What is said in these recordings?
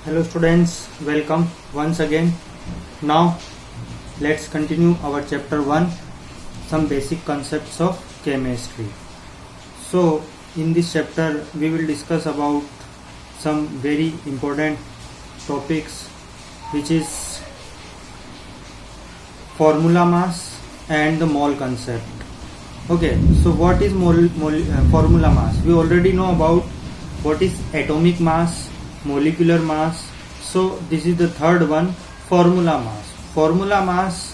Hello students, welcome once again. Now let's continue our chapter 1, some basic concepts of chemistry. So in this chapter we will discuss about some very important topics, which is formula mass and the mole concept. Okay, so what is formula mass? We already know about what is atomic mass, molecular mass. So this is the third one, formula mass. Formula mass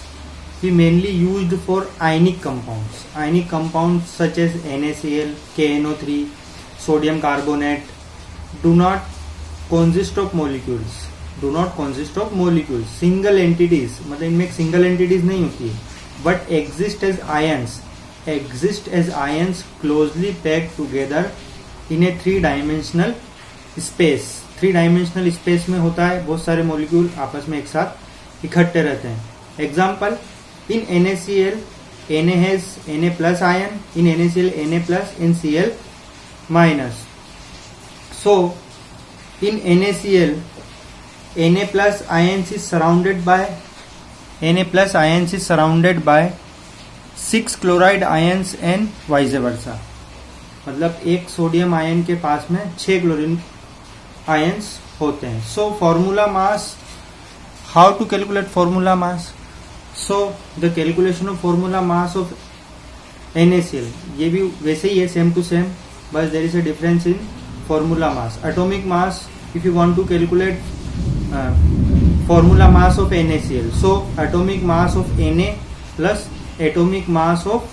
we mainly used for ionic compounds. Ionic compounds such as NaCl, KNO3, sodium carbonate do not consist of molecules. Single entities, मतलब इनमें एक single entities नहीं होती है, but exist as ions closely packed together in a three-dimensional space. Three dimensional space में होता है, बहुत सारे मॉलिक्यूल आपस में एक साथ इकट्ठे रहते हैं. Example, in NaCl Na has Na plus ion, in NaCl Na plus, in Cl minus. So in NaCl Na plus ions is surrounded by 6 chloride ions and vice versa. मतलब एक सोडियम आयन के पास में 6 chlorine ions होते हैं. So formula mass, how to calculate formula mass? So the calculation of formula mass of NaCl, ये भी वैसे ही है, same to same, but there is a difference in formula mass. Atomic mass, if you want to calculate formula mass of NaCl, so atomic mass of Na plus atomic mass of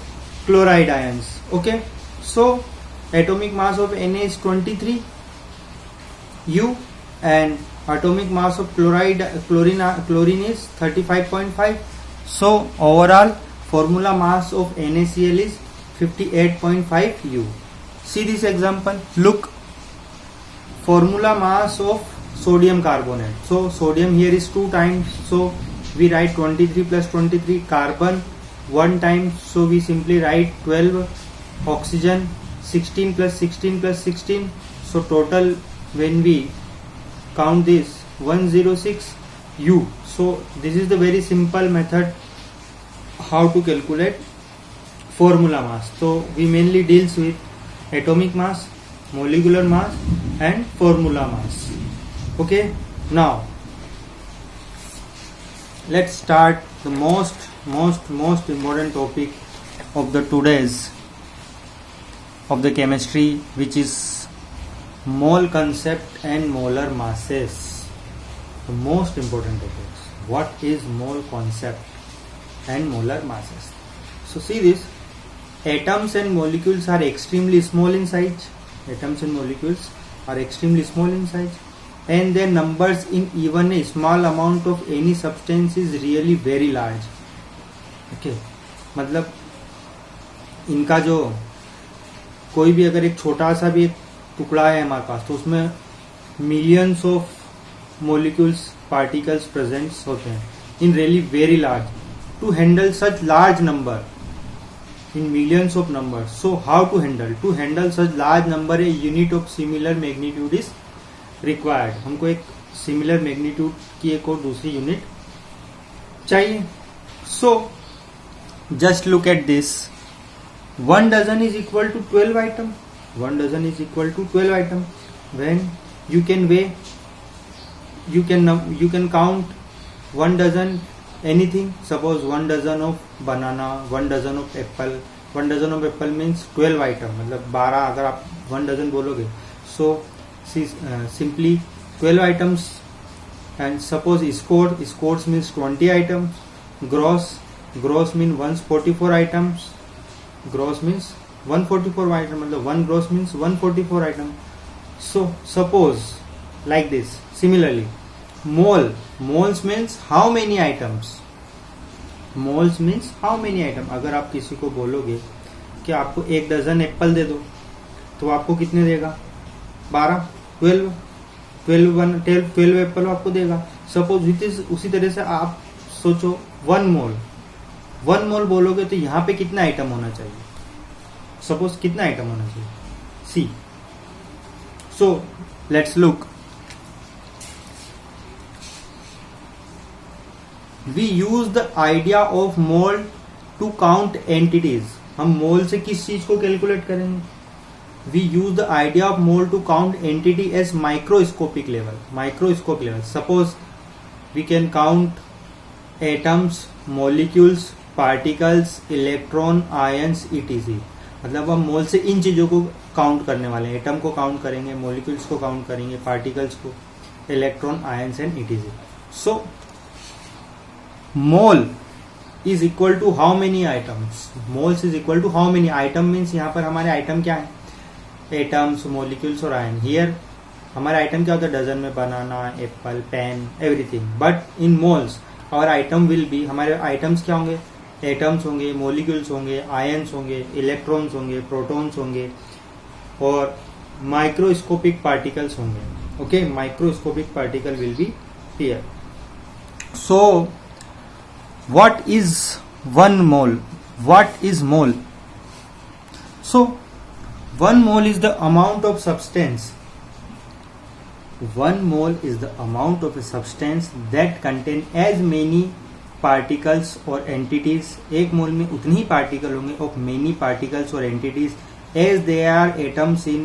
chloride ions. Okay, so atomic mass of Na is 23 U and atomic mass of chlorine is 35.5. So overall formula mass of NaCl is 58.5 U. See this example. Look, formula mass of sodium carbonate. So sodium here is 2 times. So we write 23 plus 23. Carbon 1 time. So we simply write 12. Oxygen 16 plus 16 plus 16. So total, when we count this, 106 U. So this is the very simple method how to calculate formula mass. So we mainly deals with atomic mass, molecular mass and formula mass. Okay, now let's start the most important topic of the today's of the chemistry, which is mole concept and molar masses. The most important topics. What is mole concept and molar masses? So see this, atoms and molecules are extremely small in size. And their numbers in even a small amount of any substance is really very large. Okay, मतलब इनका जो कोई भी अगर एक छोटा सा भी एक टुकड़ा है हमारे पास, तो उसमें millions of molecules, particles presents होते हैं in really very large. To handle such large number in millions of numbers. So how to handle such large number, a unit of similar magnitude is required. हमको एक similar magnitude की एक और दूसरी unit चाहिए. So just look at this. 1 dozen is equal to 12 item. When you can weigh, you can count 1 dozen anything. Suppose 1 dozen of banana, 1 dozen of apple. 1 dozen of apple means 12 item, मतलब 12. अगर आप 1 dozen बोलोगे, so simply 12 items. And suppose scores means 20 items. Gross means 144 items. मतलब 1 gross means 144 items. So suppose like this. Similarly, moles means how many items. अगर आप किसी को बोलोगे कि आपको 1 डजन एप्पल दे दो, तो आपको कितने देगा? 12 एप्पल आपको देगा. सपोज उसी तरह से आप सोचो 1 मोल बोलोगे तो यहाँ पे कितना आइटम होना चाहिए? सपोज कितना आइटम होना चाहिए? See. So let's look. We use the idea of mole to count entities. हम मोल से किस चीज को कैलकुलेट करेंगे? We use the idea of mole to count entity as microscopic level. Microscope level, suppose we can count atoms, molecules, particles, electron, ions, ETC. मतलब हम mole से इन चीजों को काउंट करने वाले हैं. एटम को काउंट करेंगे, मॉलिक्यूल्स को काउंट करेंगे, पार्टिकल्स को, electron, ions and etc. So mole is equal to how many items. Moles is equal to how many item. Means यहाँ पर हमारे आइटम क्या है? एटम्स, मॉलिक्यूल्स और आयन. हियर हमारे आइटम क्या होता है? डजन में banana, apple, pen, everything. But in moles our item will be, हमारे आइटम्स क्या होंगे? एटम्स होंगे, मॉलिक्यूल्स होंगे, आयन्स होंगे, इलेक्ट्रॉन्स होंगे, प्रोटॉन्स होंगे और माइक्रोस्कोपिक पार्टिकल्स होंगे. Okay, microscopic particle will be here. So what is 1 mole? What is mole? So 1 mole is the amount of substance. 1 mole is the amount of a substance that contain as many particles or entities. एक मोल में उतने ही particle होंगे of many particles or entities as there are atoms in.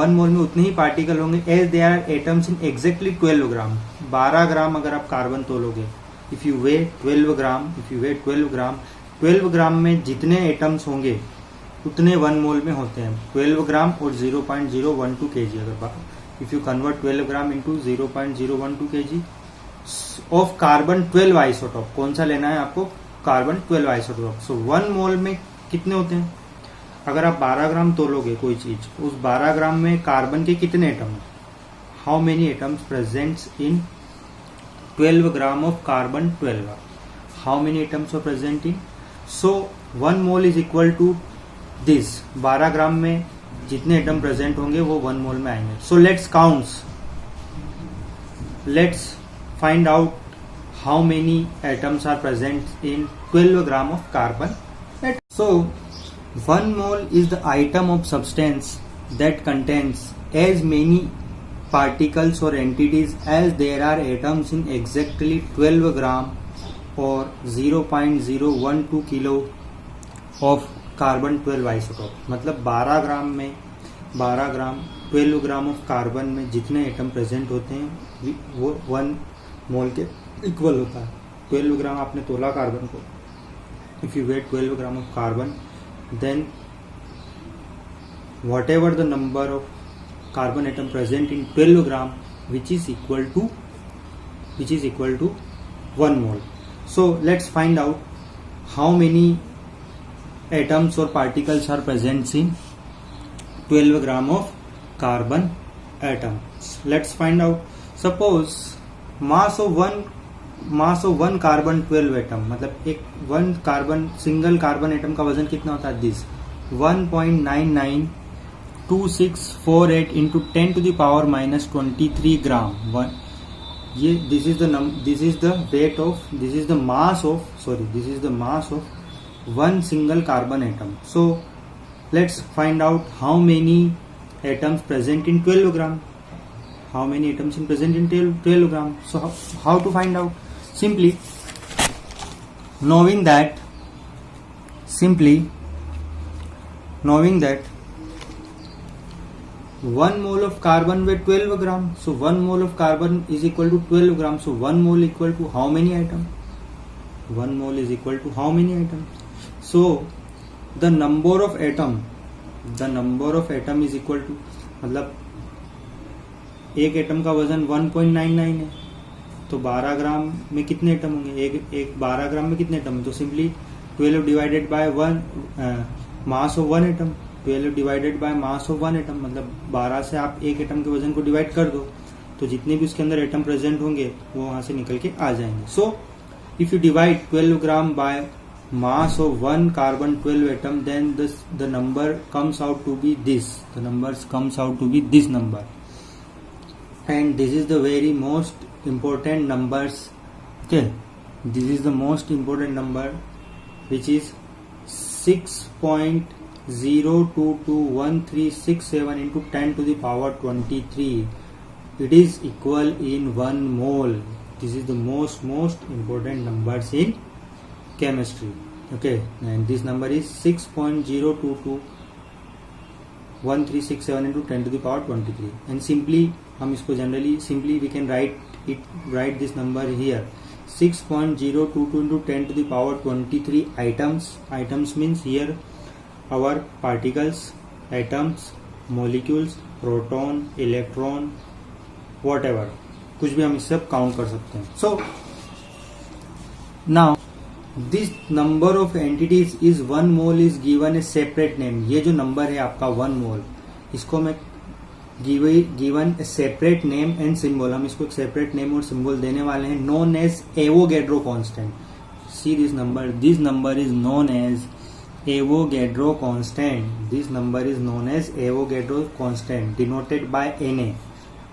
1 मोल में उतने ही particle होंगे as there are atoms in exactly 12 ग्राम. 12 ग्राम अगर आप carbon तोलोगे, if you weigh 12 ग्राम, 12 ग्राम में जितने एटम्स होंगे उतने 1 मोल में होते हैं. 12 ग्राम और 0.012 kg. अगर if you convert 12 gram into 0.012 kg of carbon 12 isotope. कौन सा लेना है आपको? Carbon 12 isotope. सो 1 मोल में कितने होते हैं? अगर आप 12 ग्राम तोलोगे कोई चीज, उस 12 ग्राम में कार्बन के कितने एटम हैं? How many atoms presents in 12 gram of carbon 12. How many atoms are present in? So 1 mole is equal to this. 12 ग्राम में जितने एटम प्रेजेंट होंगे वो 1 मोल में आएंगे. So let's count. Let's find out how many atoms are present in 12 gram of carbon. So 1 mole is the item of substance that contains as many particles or entities as there are atoms in exactly 12 gram or 0.012 kilo of carbon 12 isotope. मतलब 12 ग्राम में 12 gram of carbon में जितने atom present होते हैं वो 1 मोल के equal होता है. 12 ग्राम आपने तोला कार्बन को. If you weight 12 gram of carbon, then whatever the number of carbon atom present in 12 gram which is equal to 1 mole. So let's find out how many atoms or particles are present in 12 gram of carbon atom. Let's find out. Suppose mass of one carbon 12 atom, मतलब एक 1 carbon single carbon atom का वजन कितना होता है? This 1.992648 into 10 to the power minus 23 gram. ये this is the mass of one single carbon atom. So let's find out how many atoms present in 12 gram. How many atoms in present in 12 gram? So how to find out? Simply knowing that 1 mole of carbon weight 12 gram. So 1 mole of carbon is equal to 12 gram. So 1 mole equal to how many atoms? 1 mole is equal to how many atoms? So the number of atom is equal to, मतलब एक atom का वजन 1.99 है तो 12 ग्राम में कितने atom होंगे? एक 12 ग्राम में कितने एटम है? तो simply 12 divided by 1 mass of 1 atom. 12 divided by mass of 1 atom, मतलब 12 से आप एक एटम के वजन को डिवाइड कर दो तो जितने भी उसके अंदर एटम प्रेजेंट होंगे वो वहां से निकल के आ जाएंगे. So if you divide 12 gram bye mass of 1 carbon 12 atom, then the number comes out to be this. The numbers comes out to be this number, and this is the very most important numbers. Okay, this is the most important number, which is 6.0221367 into 10 to the power 23. It is equal in 1 mole. This is the most important numbers in chemistry. Okay, and this number is 6.0221367 into 10 to the power 23. And simply हम इसको generally simply we can write this number here. 6.022 into 10 to the power 23 items. Items means here our particles, atoms, molecules, proton, electron, whatever. कुछ भी हम इससे count कर सकते हैं. So now this number of entities is 1 mole is given a separate name. ये जो number है आपका 1 mole, इसको मैं given a separate name and symbol. हम इसको एक separate name और symbol देने वाले हैं, known as Avogadro constant. See this number. This number is known as Avogadro constant. This number is known as Avogadro constant, denoted by Na.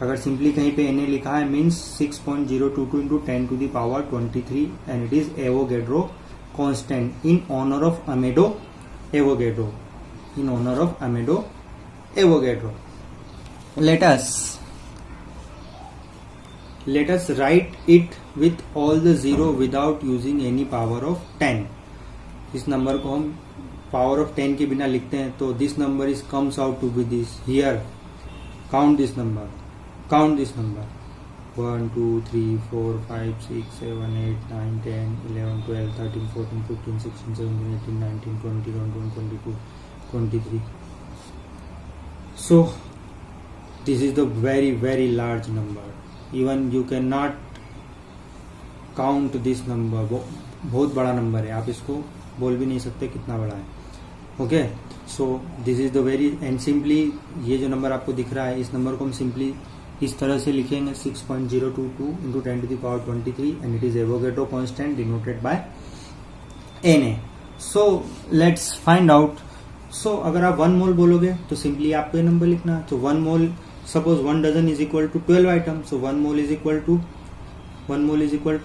अगर simply कहीं पे Na लिखा है means 6.022 into 10 to the power 23 and it is Avogadro constant in honor of Amedeo Avogadro. In honor of Amedeo Avogadro. Let us write it with all the zero without using any power of 10. इस number को हम power of 10 के बिना लिखते हैं तो this number is comes out to be this. Here count this number. 1 2 3 4 5 6 7 8 9 10 11 12 13 14 15 16 17 18 19 20 21 22 23. So this is the very large number. Even you cannot count this number. बहुत बड़ा नंबर है, आप इसको बोल भी नहीं सकते कितना बड़ा है. Okay, so this is the very and simply ये जो नंबर आपको दिख रहा है इस नंबर को हम सिंपली इस तरह से लिखेंगे 6.022 into 10 to the power 23 and it is Avogadro constant denoted by Na. So let's find out. So अगर आप 1 मोल बोलोगे तो सिंपली आपको ये नंबर लिखना. तो 1 मोल suppose 1 dozen is equal to 12 items. So 1 mole is equal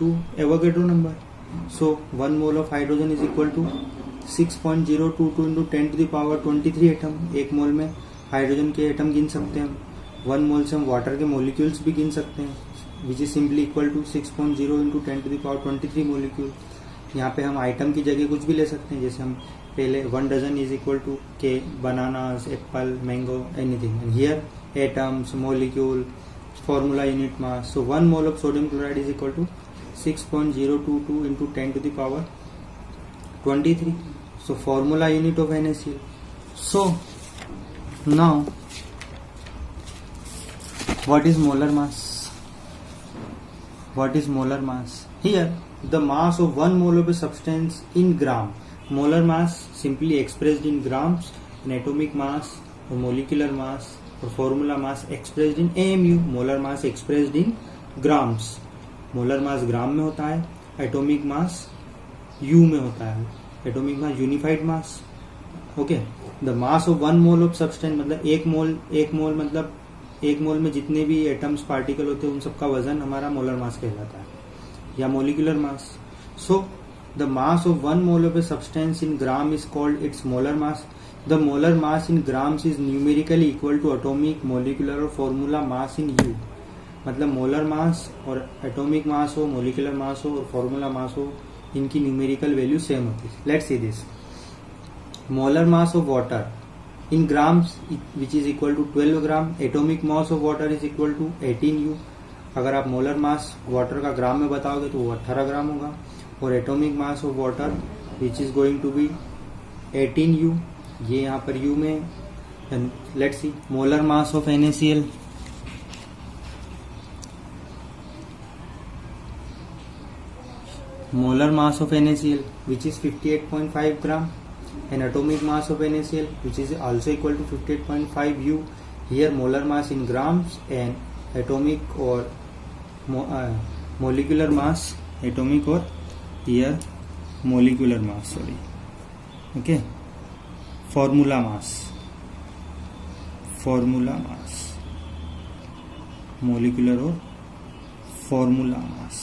to Avogadro number. So 1 mole of hydrogen is equal to 6.022 into 10 to the power 23 atom. एक मोल में हाइड्रोजन के एटम गिन सकते हैं हम. 1 मोल से हम वाटर के मोलिक्यूल्स भी गिन सकते हैं which is simply equal to 6.0 into 10 to the power 23 molecule. यहाँ पे हम आइटम की जगह कुछ भी ले सकते हैं, जैसे हम पहले 1 डजन इज इक्वल टू के bananas, Apple, mango, anything. And here atoms, molecule, formula unit mass. So 1 mole of sodium chloride is equal to 6.022 into 10 to the power 23. So formula unit of NaCl. So now what is molar mass? What is molar mass? Here the mass of 1 mole of a substance in gram. Molar mass simply expressed in grams, and atomic mass or molecular mass और formula mass expressed in AMU. Molar mass expressed in grams. Molar mass gram में होता है, atomic mass U में होता है. Atomic mass unified mass. Okay, the mass of 1 mole of substance मतलब एक मोल मतलब एक मोल में जितने भी एटम्स पार्टिकल होते हैं उन सबका वजन हमारा मोलर मास कहलाता है या molecular mass. So the mass of 1 mole of a substance in gram is called its molar mass. The molar mass in grams is numerically equal to atomic, molecular और formula mass in U. मतलब molar mass और atomic mass हो, molecular mass हो और formula mass हो, इनकी numerical value same होती है. Let's see this. Molar mass of water in grams which is equal to 12 gram. Atomic mass of water is equal to 18 U. अगर आप molar mass water का ग्राम में बताओगे तो वो 18 ग्राम होगा. और atomic mass of water which is going to be 18 U. ये यहाँ पर U में. Let's see molar mass of NaCl. Molar mass of NaCl which is 58.5 gram and atomic mass of NaCl which is also equal to 58.5 U. Here molar mass in grams and atomic or molecular mass, atomic or here molecular mass, sorry. Okay. Formula mass, molecular or formula mass.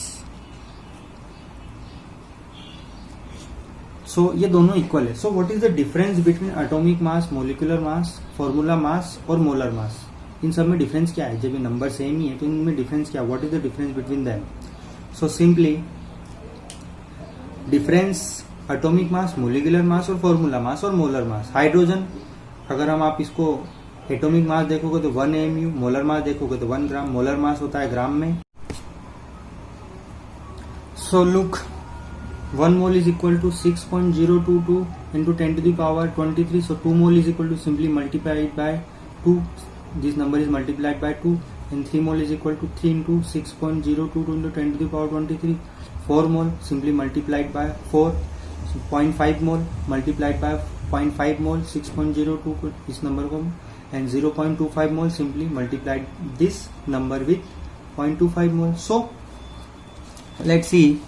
So ये दोनों equal है. So what is the difference between atomic mass, molecular mass, formula mass और molar mass? इन सब में difference क्या है? जब ये नंबर सेम ही है तो इनमें डिफरेंस क्या? What is the difference between them? So simply difference atomic mass, molecular mass और फॉर्मूला मास और मोलर मास. हाइड्रोजन अगर हम आप इसको एटॉमिक मास देखोगे तो 1 AMU, मोलर मास देखोगे तो 1 ग्राम. मोलर मास होता है ग्राम में. So look 1 mole is equal to 6.022 into 10 to the power 23. So 2 mole is equal to simply multiplied by 2. This number is multiplied by 2. And 3 mole is equal to 3 into 6.022 into 10 to the power 23. 4 mole simply multiplied by 4. So 0.5 mole multiplied by 0.5 mole 6.02 इस number को, and 0.25 mole simply multiplied this number with 0.25 mole. So let's see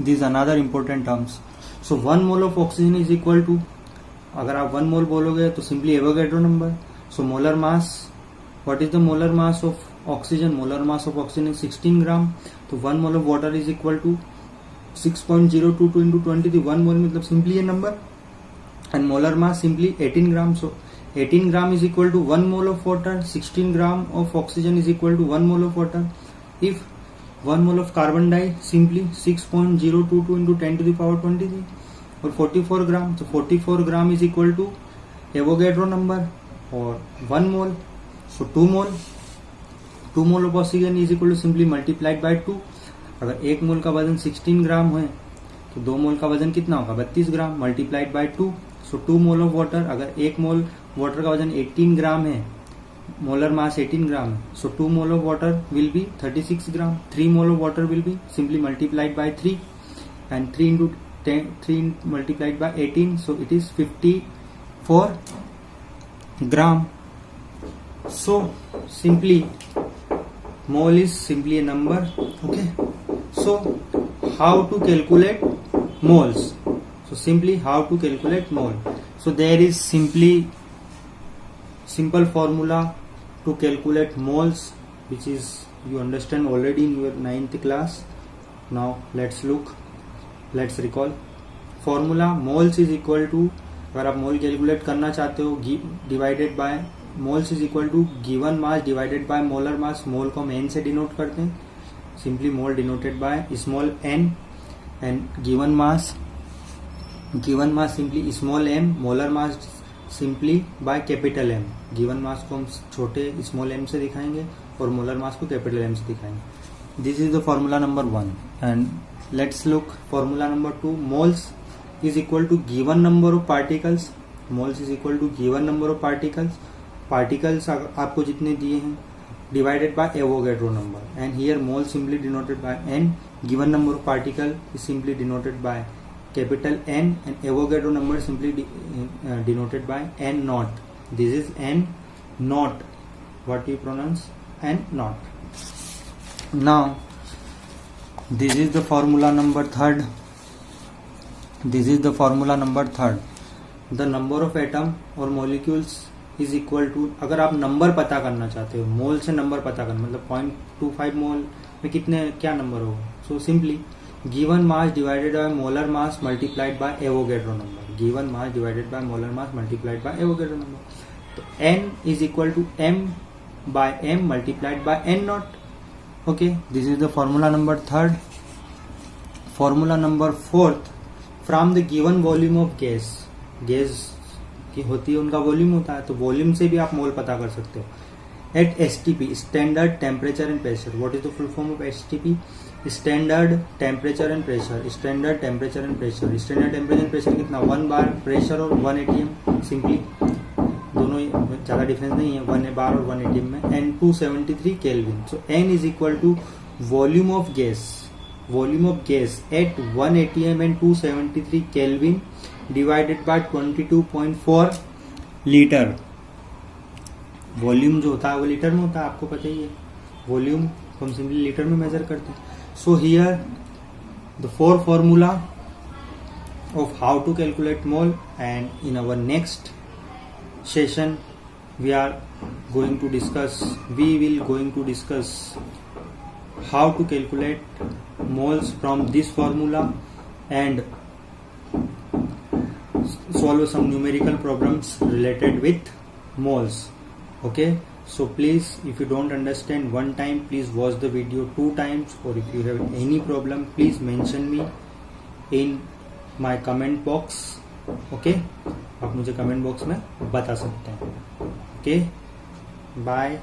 these another important terms. So 1 mole of oxygen is equal to, अगर आप 1 mole बोलोगे तो simply Avogadro number. So molar mass, what is the molar mass of oxygen? Molar mass of oxygen is 16 gram. तो 1 mole of water is equal to 6.022 into 20. The 1 mole मतलब simply a number, and molar mass simply 18 gram. So 18 gram is equal to 1 mole of water. 16 gram of oxygen is equal to 1 mole of water. If 1 mole of carbon dye simply 6.022 into 10 to the power 23 or 44 gram. So 44 gram is equal to Avogadro number or 1 mole. So 2 mole of oxygen is equal to simply multiplied by 2. अगर 1 मोल का वजन 16 ग्राम है तो 2 मोल का वजन कितना होगा 32 gram multiplied by 2. So 2 mole of water, अगर 1 मोल वाटर का वजन 18 ग्राम है, मोलर मास 18 ग्राम है, सो 2 mole of water will be 36 gram. 3 mole of water will be simply multiplied by 3 and 3 into 10, 3 multiplied by 18, so it is 54 gram. So simply mole is simply a number. Okay, so how to calculate moles? So simply how to calculate mole? So there is simple formula to calculate moles, which is you understand already in your 9th class. Now let's recall formula. Moles is equal to, अगर आप मोल calculate करना चाहते हो, divided by moles is equal to given mass divided by molar mass. Mole को हम n से denote करते हैं, simply mole denoted by small n, and given mass simply small m, molar mass simply by capital M. Given mass को हम छोटे small M से दिखाएंगे और मोलर मास को कैपिटल एम से दिखाएंगे. This is the formula number 1. And let's look formula number 2. Moles is equal to given number of particles. Moles is equal to given number of particles. Particles आपको जितने दिए हैं divided by Avogadro number, and here mole simply denoted by n. Given number of particle is simply denoted by capital N, and Avogadro number simply denoted by n naught. This is n naught. What you pronounce n naught. Now this is the formula number 3rd. This is the formula number 3rd. The number of atom or molecules is equal to, अगर आप number पता करना चाहते हो, मोल से number पता करना, मतलब 0.25 मोल में कितने क्या नंबर होगा. So simply given mass divided by molar mass multiplied by Avogadro number. Given mass divided by molar mass multiplied by Avogadro number. तो n is equal to m by m multiplied by n naught. Okay, this is the formula number 3rd. Formula number 4th. From the given volume of gas की होती है, उनका volume होता है, तो volume से भी आप मोल पता कर सकते हो. At STP, standard temperature and pressure. What is the full form of STP? Standard temperature and pressure. Standard temperature and pressure. Standard temperature and pressure कितना? 1 बार प्रेशर और 1 ATM. सिंपली दोनों ज्यादा डिफरेंस नहीं है 1 बार और 1 ATM में. And 273 kelvin. So n is equal to volume of gas at 1 ATM and 273 Kelvin divided by 22.4 litre. Volume जो होता है वो लीटर में होता है, आपको पता ही है. वॉल्यूम हम सिंपली लीटर में मेजर करते हैं. So here the 4 formula of how to calculate mole, and in our next session we will going to discuss how to calculate moles from this formula and solve some numerical problems related with moles. Okay, So please, if you don't understand one time, please watch the video 2 times, or if you have any problem, please mention me in my comment box. Okay, आप मुझे comment box में बता सकते हैं. Okay, bye.